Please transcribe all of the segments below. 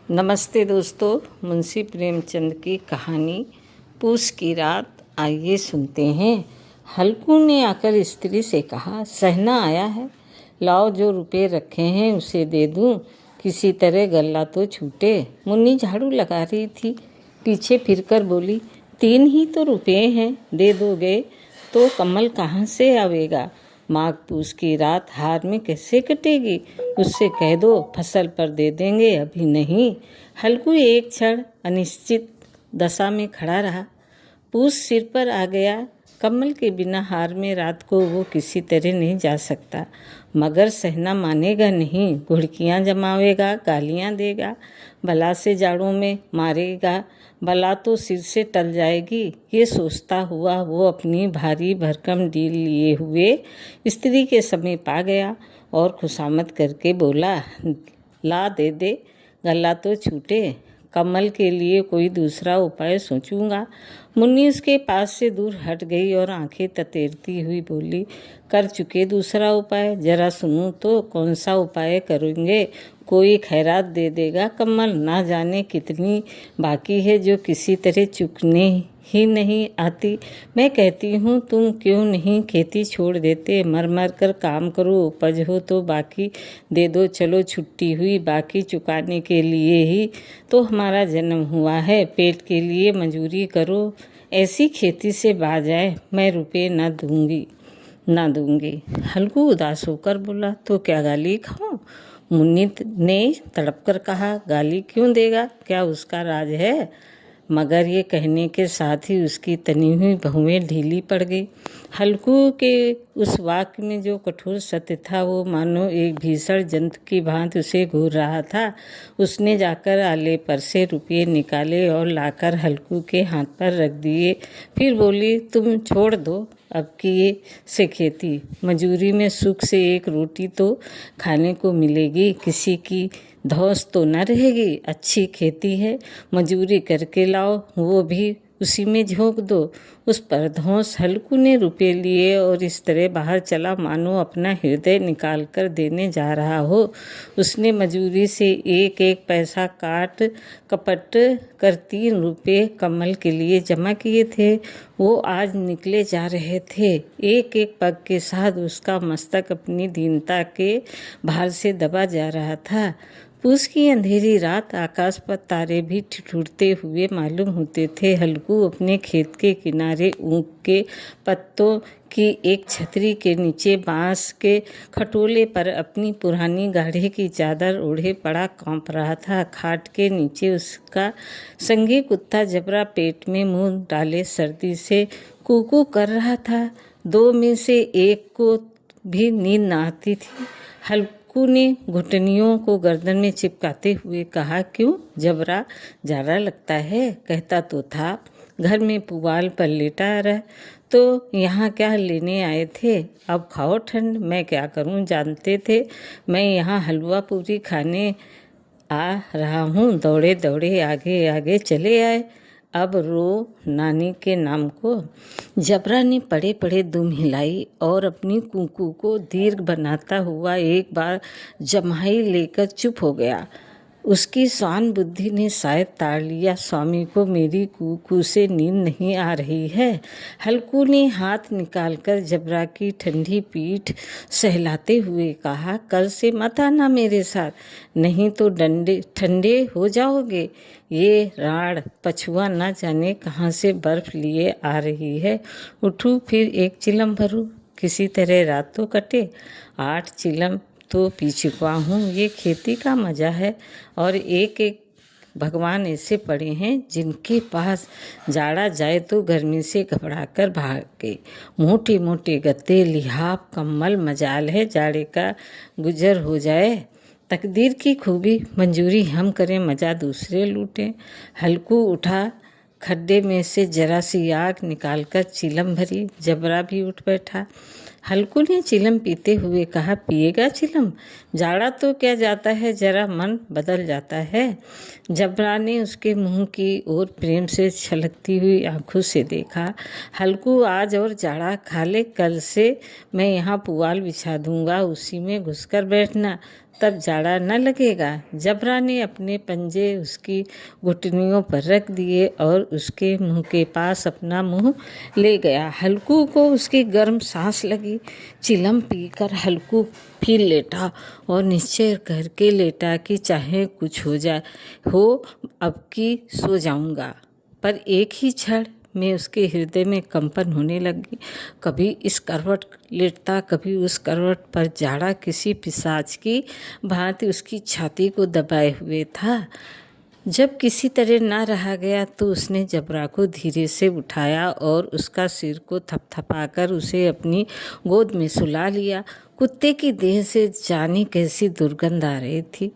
नमस्ते दोस्तों, मुंशी प्रेमचंद की कहानी पूस की रात आइए सुनते हैं। हल्कू ने आकर स्त्री से कहा, सहना आया है, लाओ जो रुपए रखे हैं उसे दे दूं, किसी तरह गल्ला तो छूटे। मुन्नी झाड़ू लगा रही थी, पीछे फिरकर बोली, 3 ही तो रुपए हैं, दे दोगे तो कमल कहाँ से आवेगा। माघ पूस की रात हार में कैसे कटेगी, उससे कह दो फसल पर दे देंगे, अभी नहीं। हल्कू एक क्षण अनिश्चित दशा में खड़ा रहा। पूस सिर पर आ गया। कमल के बिना हार में रात को वो किसी तरह नहीं जा सकता, मगर सहना मानेगा नहीं। घुड़कियाँ जमावेगा, गालियाँ देगा, बला से जाड़ों में मारेगा, बला तो सिर से टल जाएगी। ये सोचता हुआ वो अपनी भारी भरकम डील लिए हुए स्त्री के समीप आ गया और खुशामद करके बोला, ला दे दे, गला तो छूटे। कमल के लिए कोई दूसरा उपाय सोचूंगा। मुन्नी उसके पास से दूर हट गई और आंखें ततेरती हुई बोली, कर चुके दूसरा उपाय, जरा सुनूं तो कौन सा उपाय करेंगे। कोई खैरात दे देगा कमल, ना जाने कितनी बाकी है जो किसी तरह चुकने ही नहीं आती। मैं कहती हूँ तुम क्यों नहीं खेती छोड़ देते, मर मर कर काम करो, उपज हो तो बाकी दे दो। चलो छुट्टी हुई, बाकी चुकाने के लिए ही तो हमारा जन्म हुआ है, पेट के लिए मजूरी करो। ऐसी खेती से बाज आए, मैं रुपये ना दूंगी। हल्कू उदास होकर बोला, तो क्या गाली खाऊं। मुन्नी ने तड़प कर कहा, गाली क्यों देगा, क्या उसका राज है। मगर ये कहने के साथ ही उसकी तनी हुई बहुएं ढीली पड़ गई। हल्कू के उस वाक्य में जो कठोर सत्य था वो मानो एक भीषण जंतु की भांति उसे घूर रहा था। उसने जाकर आले पर से रुपये निकाले और लाकर हल्कू के हाथ पर रख दिए। फिर बोली, तुम छोड़ दो अब की से खेती, मजूरी में सुख से एक रोटी तो खाने को मिलेगी, किसी की धौंस तो न रहेगी। अच्छी खेती है, मजूरी करके लाओ, वो भी उसी में झोंक दो, उस पर धौंस। हल्कू ने रुपए लिए और इस तरह बाहर चला मानो अपना हृदय निकाल कर देने जा रहा हो। उसने मजूरी से एक एक पैसा काट कपट कर 3 रुपये कमल के लिए जमा किए थे। वो आज निकले जा रहे थे। एक एक पग के साथ उसका मस्तक अपनी दीनता के भार से दबा जा रहा था। पूस की अंधेरी रात, आकाश पर तारे भी ठिठुरते हुए मालूम होते थे। हल्कू अपने खेत के किनारे ऊख के पत्तों की एक छतरी के नीचे बांस के खटोले पर अपनी पुरानी गाढ़े की चादर ओढ़े पड़ा कांप रहा था। खाट के नीचे उसका संगी कुत्ता जबरा पेट में मुंह डाले सर्दी से कूकू कर रहा था। 2 में से एक को भी नींद न आती थी। हल्कू ने घुटनियों को गर्दन में चिपकाते हुए कहा, क्यों जबरा, जाड़ा लगता है। कहता तो था घर में पुआल पर लेटा रह, तो यहाँ क्या लेने आए थे। अब खाओ ठंड, मैं क्या करूँ, जानते थे मैं यहाँ हलवा पूरी खाने आ रहा हूँ। दौड़े दौड़े आगे आगे चले आए, अब रो नानी के नाम को। जबरा ने पड़े पड़े दुम हिलाई और अपनी कूकू को दीर्घ बनाता हुआ एक बार जम्हाई लेकर चुप हो गया। उसकी स्वान बुद्धि ने शायद ताड़ लिया, स्वामी को मेरी कूकू से नींद नहीं आ रही है। हल्कू ने हाथ निकालकर जबरा की ठंडी पीठ सहलाते हुए कहा, कल से मत आना मेरे साथ, नहीं तो ठंडे हो जाओगे। ये राड़ पछुआ ना जाने कहाँ से बर्फ लिए आ रही है। उठूँ फिर एक चिलम भरूँ, किसी तरह रात तो कटे। 8 चिलम तो पी चुका हूँ। ये खेती का मज़ा है। और एक एक भगवान ऐसे पड़े हैं जिनके पास जाड़ा जाए तो गर्मी से घबराकर भागे। मोटे मोटे गद्दे, लिहाफ, कम्बल, मजाल है जाड़े का गुजर हो जाए। तकदीर की खूबी, मंजूरी हम करें, मज़ा दूसरे लूटें। हल्कू उठा, खड्डे में से जरा सी आग निकालकर चिलम भरी। जबरा भी उठ बैठा। हल्कू ने चिलम पीते हुए कहा, पिएगा चिलम, जाड़ा तो क्या जाता है, जरा मन बदल जाता है। जबरा ने उसके मुंह की ओर प्रेम से छलकती हुई आंखों से देखा। हल्कू, आज और जाड़ा खा ले, कल से मैं यहाँ पुआल बिछा दूंगा, उसी में घुसकर बैठना, तब जाड़ा न लगेगा। जबरा ने अपने पंजे उसकी घुटनियों पर रख दिए और उसके मुंह के पास अपना मुंह ले गया। हल्कू को उसकी गर्म सांस लगी। चिलम पीकर हल्कू फिर लेटा और निश्चय करके लेटा कि चाहे कुछ हो जाए हो, अब की सो जाऊंगा। पर एक ही क्षण में उसके हृदय में कंपन होने लगी। कभी इस करवट लेटता, कभी उस करवट पर। जाड़ा किसी पिशाच की भांति उसकी छाती को दबाए हुए था। जब किसी तरह ना रहा गया तो उसने जबरा को धीरे से उठाया और उसका सिर को थपथपाकर उसे अपनी गोद में सुला लिया। कुत्ते की देह से जाने कैसी दुर्गंध आ रही थी,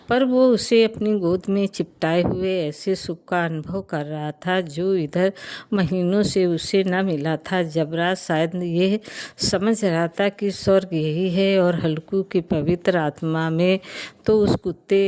पर वो उसे अपनी गोद में चिपटाए हुए ऐसे सुख का अनुभव कर रहा था जो इधर महीनों से उसे न मिला था। जबरा शायद ये समझ रहा था कि स्वर्ग यही है, और हल्कू की पवित्र आत्मा में तो उस कुत्ते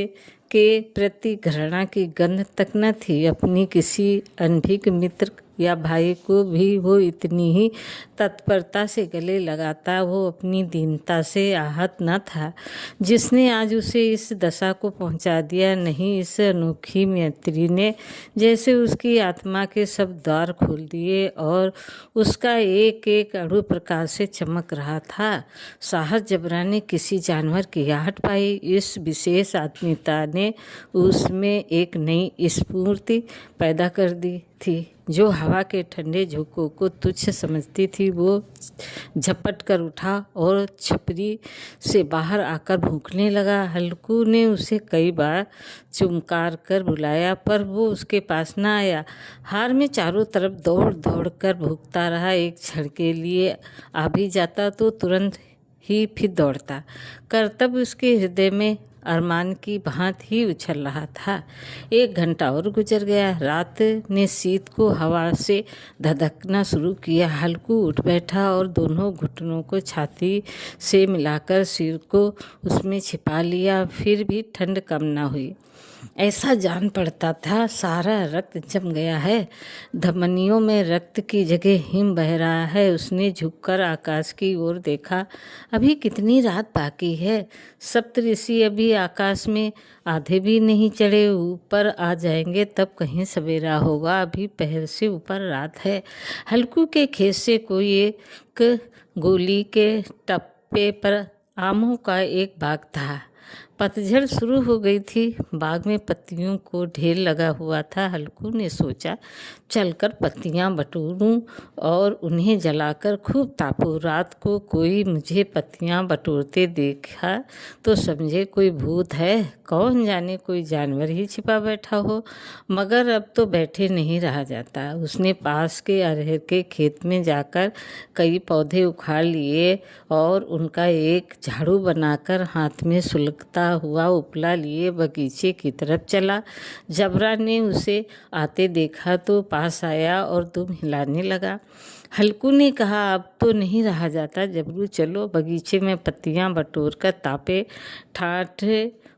के प्रति घृणा की गंध तक न थी। अपनी किसी अनभिक मित्र या भाई को भी वो इतनी ही तत्परता से गले लगाता। वो अपनी दीनता से आहत न था जिसने आज उसे इस दशा को पहुंचा दिया। नहीं, इस अनोखी मैत्री ने जैसे उसकी आत्मा के सब द्वार खोल दिए और उसका एक एक अणु प्रकाश से चमक रहा था। साहस जबरा ने किसी जानवर की आहट पाई। इस विशेष आत्मीयता ने उसमें एक नई स्फूर्ति पैदा कर दी थी। जो हवा के ठंडे झोंकों को तुच्छ समझती थी, वो झपट कर उठा और छपरी से बाहर आकर भूखने लगा। हल्कू ने उसे कई बार चुमकार कर बुलाया, पर वो उसके पास न आया। हार में चारों तरफ दौड़ दौड़ कर भूखता रहा। एक क्षण के लिए आ भी जाता तो तुरंत ही फिर दौड़ता। कर्तव्य उसके हृदय में अरमान की भांति ही उछल रहा था। 1 घंटा और गुजर गया। रात ने शीत को हवा से धधकना शुरू किया। हल्कू उठ बैठा और दोनों घुटनों को छाती से मिलाकर सिर को उसमें छिपा लिया। फिर भी ठंड कम न हुई। ऐसा जान पड़ता था सारा रक्त जम गया है, धमनियों में रक्त की जगह हिम बह रहा है। उसने झुककर आकाश की ओर देखा। अभी कितनी रात बाकी है। सप्तऋषि अभी आकाश में आधे भी नहीं चढ़े, ऊपर आ जाएंगे तब कहीं सवेरा होगा। अभी पहर से ऊपर रात है। हल्कू के खेत से कोई एक गोली के टप्पे पर आमों का एक बाग था। पतझड़ शुरू हो गई थी। बाग में पत्तियों को ढेर लगा हुआ था। हल्कू ने सोचा चलकर पत्तियां बटोरूं और उन्हें जलाकर खूब तापूं। रात को कोई मुझे पत्तियां बटोरते देखा तो समझे कोई भूत है, कौन जाने कोई जानवर ही छिपा बैठा हो। मगर अब तो बैठे नहीं रहा जाता। उसने पास के अरहर के खेत में जाकर कई पौधे उखाड़ लिए और उनका एक झाड़ू बनाकर हाथ में सुलगता हुआ उपला लिए बगीचे की तरफ चला। जबरा ने उसे आते देखा तो पास आया और दुम हिलाने लगा। हल्कू ने कहा, अब तो नहीं रहा जाता जबरू, चलो बगीचे में पत्तियां बटोर कर तापे ठाठ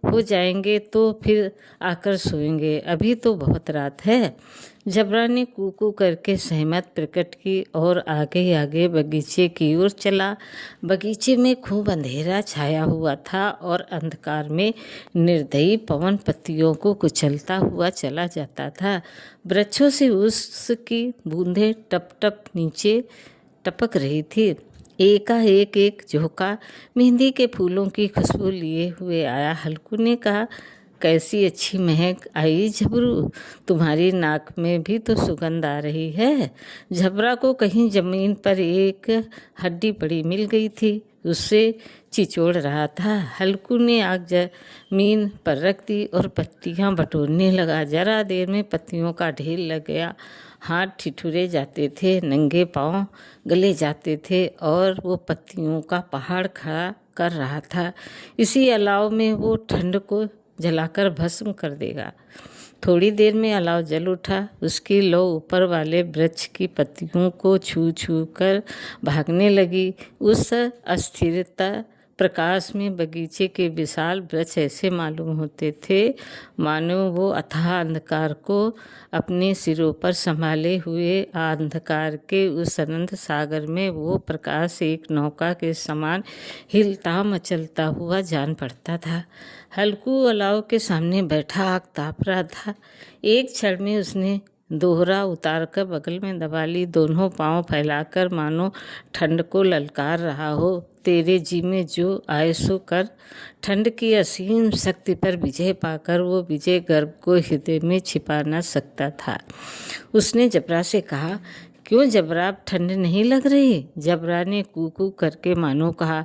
हो जाएंगे तो फिर आकर सोएंगे। अभी तो बहुत रात है। जबरा ने कूकू करके सहमत प्रकट की और आगे आगे बगीचे की ओर चला। बगीचे में खूब अंधेरा छाया हुआ था और अंधकार में निर्दयी पवन पत्तियों को कुचलता हुआ चला जाता था। वृक्षों से उसकी बूंदें टप टप नीचे टपक रही थी। एकाएक एक झोंका मेहंदी के फूलों की खुशबू लिए हुए आया। हल्कू ने कहा, कैसी अच्छी महक आई झबरू, तुम्हारी नाक में भी तो सुगंध आ रही है। झबरा को कहीं जमीन पर एक हड्डी पड़ी मिल गई थी, उससे चिचोड़ रहा था। हल्कू ने आग जमीन पर रख दी और पत्तियां बटोरने लगा। जरा देर में पत्तियों का ढेर लग गया। हाथ ठिठुरे जाते थे, नंगे पांव गले जाते थे और वो पत्तियों का पहाड़ खड़ा कर रहा था। इसी अलाव में वो ठंड को जलाकर भस्म कर देगा। थोड़ी देर में अलाव जल उठा। उसकी लौ ऊपर वाले वृक्ष की पत्तियों को छू छू कर भागने लगी। उस अस्थिरता प्रकाश में बगीचे के विशाल वृक्ष ऐसे मालूम होते थे मानो वो अथाह अंधकार को अपने सिरों पर संभाले हुए। अंधकार के उस अनंत सागर में वो प्रकाश एक नौका के समान हिलता मचलता हुआ जान पड़ता था। हल्कू अलाव के सामने बैठा आग ताप रहा था। एक क्षण में उसने दोहरा उतारकर बगल में दबा ली, दोनों पांव फैलाकर मानो ठंड को ललकार रहा हो। तेरे जी में जो आए सो कर। ठंड की असीम शक्ति पर विजय पाकर वो विजय गर्व को हृदय में छिपा न सकता था। उसने जबरा से कहा, क्यों जबरा, अब ठंड नहीं लग रही? जबरा ने कू करके मानो कहा,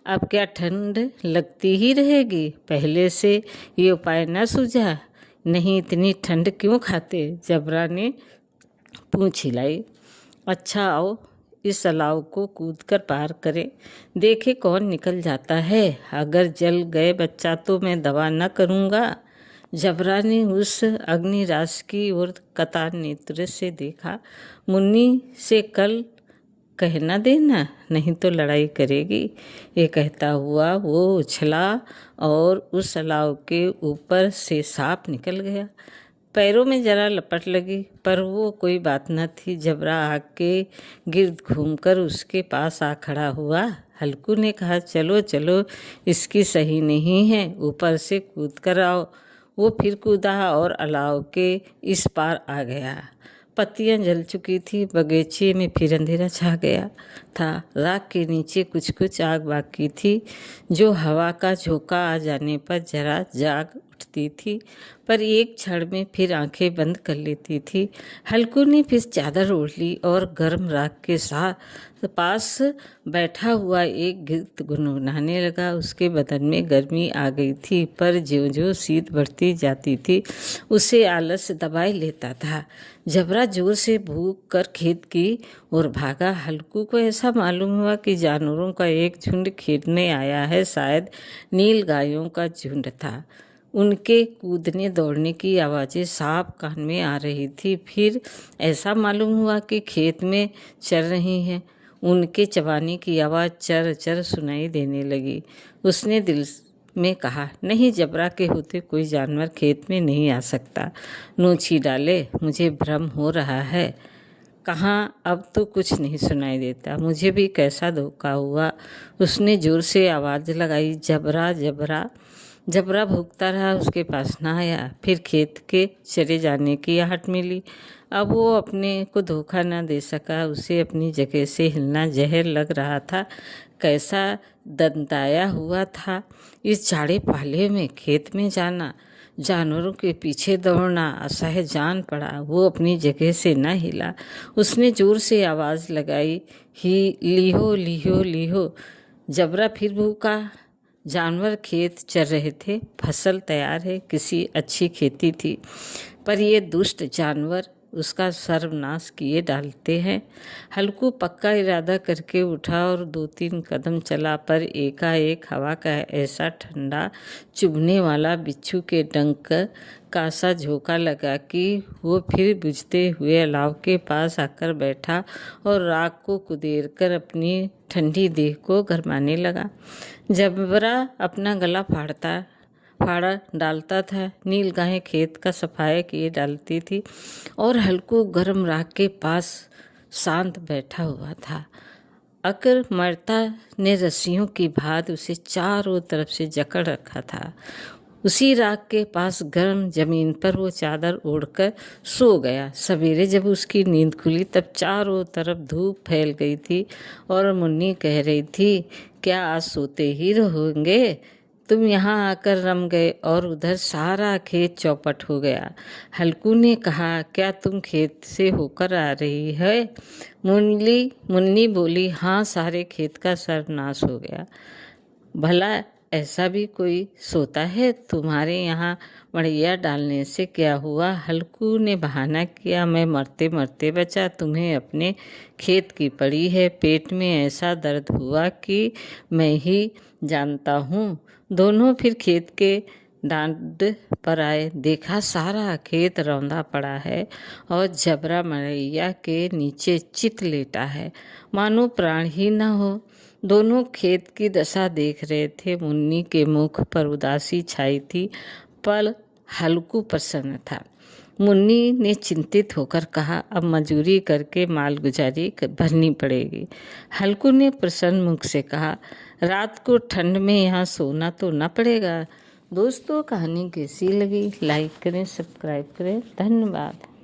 अब क्या ठंड लगती ही रहेगी? पहले से ये उपाय न सूझा? नहीं, इतनी ठंड क्यों खाते? जबरा ने पूँछ हिलाई। अच्छा आओ इस अलाव को कूदकर पार करें, देखे कौन निकल जाता है। अगर जल गए बच्चा तो मैं दवा न करूँगा। जबरा ने उस अग्निराश की ओर कतार नेत्र से देखा। मुन्नी से कल कहना देना, नहीं तो लड़ाई करेगी। ये कहता हुआ वो उछला और उस अलाव के ऊपर से सांप निकल गया। पैरों में जरा लपट लगी, पर वो कोई बात न थी। जबरा आग के गिर्द घूमकर उसके पास आ खड़ा हुआ। हल्कू ने कहा, चलो चलो, इसकी सही नहीं है, ऊपर से कूद कर आओ। वो फिर कूदा और अलाव के इस पार आ गया। पत्तियां जल चुकी थी, बगीचे में फिर अंधेरा छा गया था। राख के नीचे कुछ कुछ आग बाकी थी, जो हवा का झोंका आ जाने पर जरा जाग उठती थी, पर एक क्षण में फिर आंखें बंद कर लेती थी। हल्कू ने फिर चादर ओढ़ ली और गर्म राख के साथ पास बैठा हुआ एक गीत गुनगुनाने लगा। उसके बदन में गर्मी आ गई थी, पर ज्यों ज्यों शीत बढ़ती जाती थी उसे आलस दबाए लेता था। जबरा जोर से भूख कर खेत की ओर भागा। हल्कू को ऐसा मालूम हुआ कि जानवरों का एक झुंड खेतने आया है। शायद नील गायों का झुंड था। उनके कूदने दौड़ने की आवाज़ें साफ कान में आ रही थी। फिर ऐसा मालूम हुआ कि खेत में चल रही हैं। उनके चबाने की आवाज़ चर चर सुनाई देने लगी। उसने दिल में कहा, नहीं, जबरा के होते कोई जानवर खेत में नहीं आ सकता। नोची डाले, मुझे भ्रम हो रहा है। कहाँ, अब तो कुछ नहीं सुनाई देता। मुझे भी कैसा धोखा हुआ। उसने जोर से आवाज़ लगाई, जबरा जबरा। जबरा भूखता रहा, उसके पास ना आया। फिर खेत के चले जाने की आहट मिली। अब वो अपने को धोखा न दे सका। उसे अपनी जगह से हिलना जहर लग रहा था। कैसा दंताया हुआ था। इस झाड़े पाले में खेत में जाना, जानवरों के पीछे दौड़ना असह्य जान पड़ा। वो अपनी जगह से न हिला। उसने जोर से आवाज़ लगाई, ही लिहो लिहो लिहो। जबरा फिर भूखा। जानवर खेत चर रहे थे, फसल तैयार है, किसी अच्छी खेती थी, पर ये दुष्ट जानवर उसका सर्वनाश किए डालते हैं। हल्कू पक्का इरादा करके उठा और 2-3 कदम चला, पर एकाएक हवा का ऐसा ठंडा चुभने वाला बिच्छू के डंक का सा झोंका लगा कि वो फिर बुझते हुए अलाव के पास आकर बैठा और राख को कुदेर कर अपनी ठंडी देह को गरमाने लगा। जबरा अपना गला फाड़ा डालता था। नील गायें खेत का सफाया किए डालती थी और हल्कू गर्म राख के पास शांत बैठा हुआ था। अकर मरता ने रस्सियों की भांति उसे चारों तरफ से जकड़ रखा था। उसी राख के पास गर्म जमीन पर वो चादर ओढ़कर सो गया। सवेरे जब उसकी नींद खुली तब चारों तरफ धूप फैल गई थी और मुन्नी कह रही थी, क्या आज सोते ही रहोगे? तुम यहाँ आकर रम गए और उधर सारा खेत चौपट हो गया। हल्कू ने कहा, क्या तुम खेत से होकर आ रही है? मुन्नी बोली, हाँ, सारे खेत का सर्वनाश हो गया। भला ऐसा भी कोई सोता है? तुम्हारे यहाँ मड़ैया डालने से क्या हुआ? हल्कू ने बहाना किया, मैं मरते मरते बचा, तुम्हें अपने खेत की पड़ी है। पेट में ऐसा दर्द हुआ कि मैं ही जानता हूँ। दोनों फिर खेत के डांड पर आए। देखा सारा खेत रौंदा पड़ा है और जबरा मड़ैया के नीचे चित लेटा है, मानो प्राण ही न हो। दोनों खेत की दशा देख रहे थे। मुन्नी के मुख पर उदासी छाई थी, पर हल्कू प्रसन्न था। मुन्नी ने चिंतित होकर कहा, अब मजूरी करके मालगुजारी भरनी पड़ेगी। हल्कू ने प्रसन्न मुख से कहा, रात को ठंड में यहाँ सोना तो न पड़ेगा। दोस्तों, कहानी कैसी लगी? लाइक करें, सब्सक्राइब करें। धन्यवाद।